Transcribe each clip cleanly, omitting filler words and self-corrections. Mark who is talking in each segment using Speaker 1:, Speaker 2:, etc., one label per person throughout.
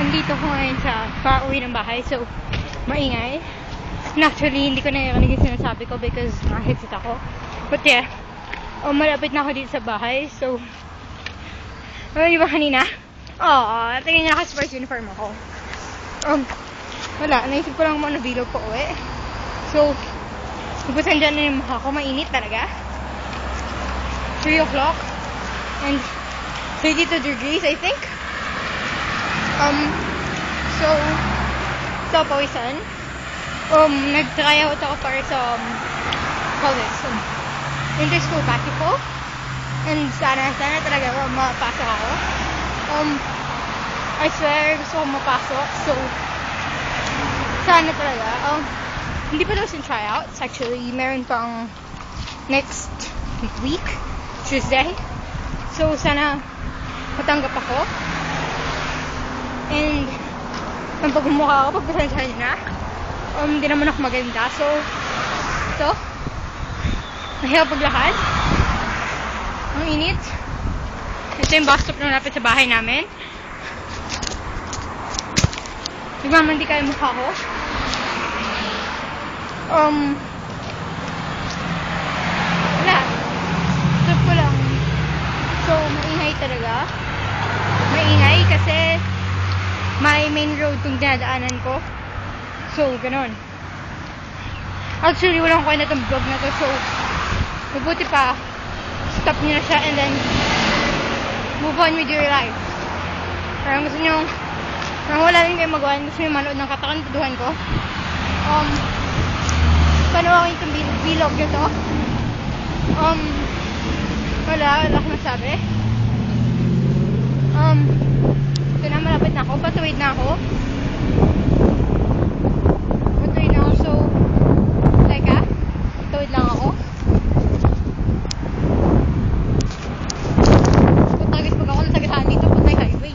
Speaker 1: andito ko ngayon sa pauwi ng bahay, so maingay. And actually, hindi ko narinig yung sinasabi ko because naka-headset ako. But yeah, malapit na ako dito sa bahay, so di ba kanina? Tingin niya naka-sports uniform ako. Wala, naisip ko lang mo na bilog ko uwi. So, bubusan dyan na yung mukha ko, mainit talaga. 3 o'clock and 32 degrees, I think. So, pawisan. Nag-try out ako para sa, inter-school basketball. And sana talaga mapasok ako. I swear, gusto ko mapasok. So, sana talaga. Hindi pa daw sin tryouts. Actually, meron pang next week, Tuesday. So, sana matanggap ako. And, ang pagmumukha ako, pagpasensyahan niyo na. Hindi naman ako maganda. So, ito. Mahirap paglakad. Ang init. Ito yung bus stop na malapit sa bahay namin. Nagmamandi kayo mukha ko. Wala. Stop ko lang. So, maingay talaga. Maingay kasi may main road tong dinadaanan ko. So, ganon. Actually, walang kwenta itong vlog na to. So, mabuti pa stop nyo na siya and then move on with your life. Parang gusto nyo wala rin kayo magawa, gusto nyo manood ng katakantuduhan ko. Panoorin itong vlog nyo to. Wala akong masabi. Ito na, malapit na ako, patuwid na ako. So teka, patuwid lang ako.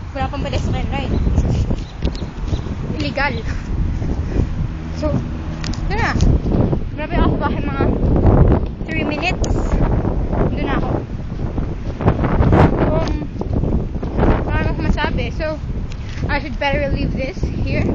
Speaker 1: Wala pang pedestrian right? Illegal. So, doon na. Grabe ako sa bahay mga 3 minutes. Doon na ako. Wala akong masabi. So, I should better leave this here.